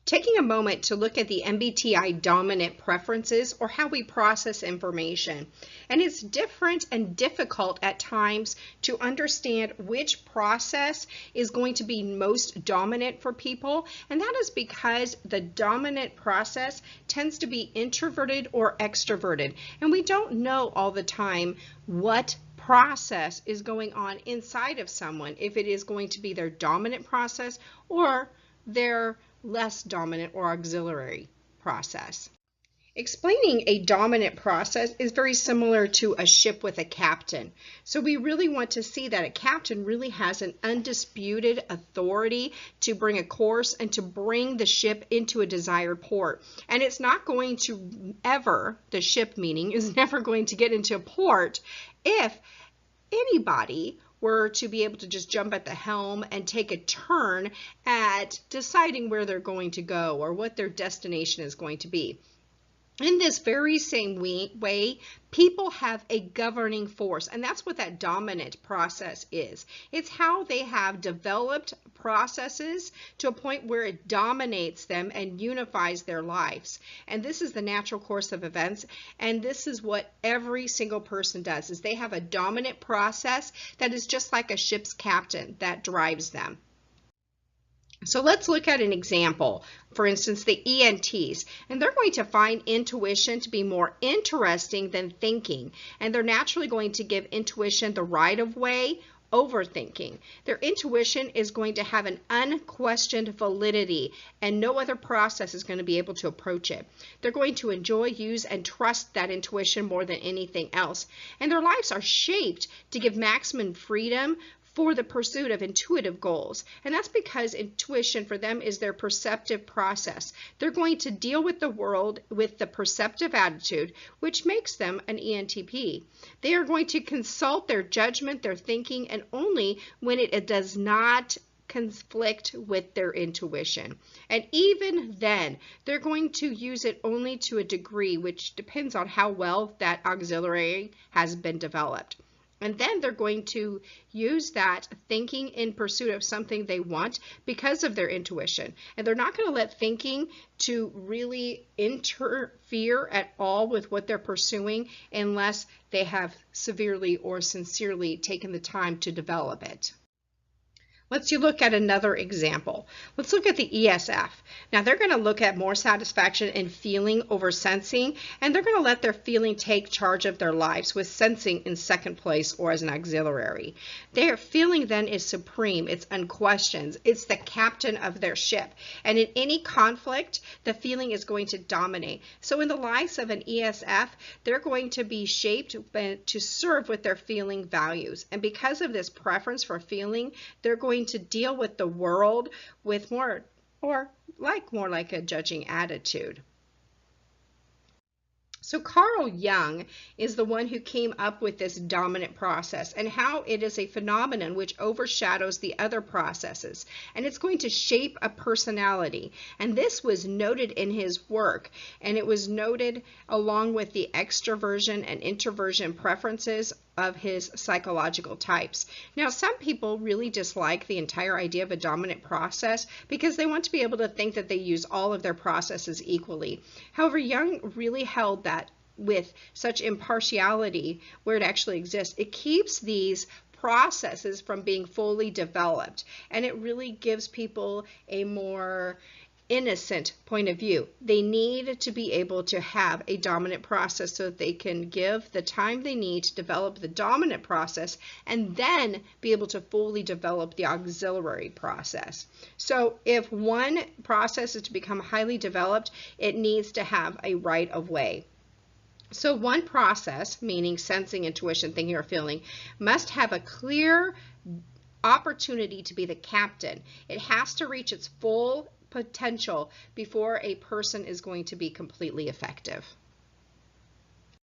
Taking a moment to look at the MBTI dominant preferences, or how we process information. And it's different and difficult at times to understand which process is going to be most dominant for people. And that is because the dominant process tends to be introverted or extroverted. And we don't know all the time what process is going on inside of someone, if it is going to be their dominant process or their less dominant or auxiliary process. Explaining a dominant process is very similar to a ship with a captain. So we really want to see that a captain really has an undisputed authority to bring a course and to bring the ship into a desired port. And it's not going to ever, the ship meaning, is never going to get into a port if anybody were to be able to just jump at the helm and take a turn at deciding where they're going to go or what their destination is going to be. In this very same way, people have a governing force, and that's what that dominant process is. It's how they have developed processes to a point where it dominates them and unifies their lives. And this is the natural course of events, and this is what every single person does, is they have a dominant process that is just like a ship's captain that drives them. So let's look at an example. For instance, the ENTs, and they're going to find intuition to be more interesting than thinking, and they're naturally going to give intuition the right of way over thinking. Their intuition is going to have an unquestioned validity, and no other process is going to be able to approach it. They're going to enjoy, use, and trust that intuition more than anything else, and their lives are shaped to give maximum freedom for the pursuit of intuitive goals. And that's because intuition for them is their perceptive process. They're going to deal with the world with the perceptive attitude, which makes them an ENTP. They are going to consult their judgment, their thinking, and only when it does not conflict with their intuition. And even then, they're going to use it only to a degree, which depends on how well that auxiliary has been developed. And then they're going to use that thinking in pursuit of something they want because of their intuition. And they're not going to let thinking to really interfere at all with what they're pursuing unless they have severely or sincerely taken the time to develop it. Let's look at another example. Let's look at the ESF. Now they're going to look at more satisfaction in feeling over sensing, and they're going to let their feeling take charge of their lives, with sensing in second place or as an auxiliary. Their feeling then is supreme, it's unquestioned, it's the captain of their ship, and in any conflict, the feeling is going to dominate. So in the lives of an ESF, they're going to be shaped to serve with their feeling values, and because of this preference for feeling, they're going to deal with the world with more like a judging attitude. So Carl Jung is the one who came up with this dominant process and how it is a phenomenon which overshadows the other processes, and it's going to shape a personality. And this was noted in his work, and it was noted along with the extroversion and introversion preferences of his psychological types. Now, some people really dislike the entire idea of a dominant process because they want to be able to think that they use all of their processes equally. However, Jung really held that with such impartiality where it actually exists, it keeps these processes from being fully developed, and it really gives people a more innocent point of view. They need to be able to have a dominant process so that they can give the time they need to develop the dominant process and then be able to fully develop the auxiliary process. So if one process is to become highly developed, it needs to have a right of way. So one process, meaning sensing, intuition, thinking, or feeling, must have a clear opportunity to be the captain. It has to reach its full potential before a person is going to be completely effective.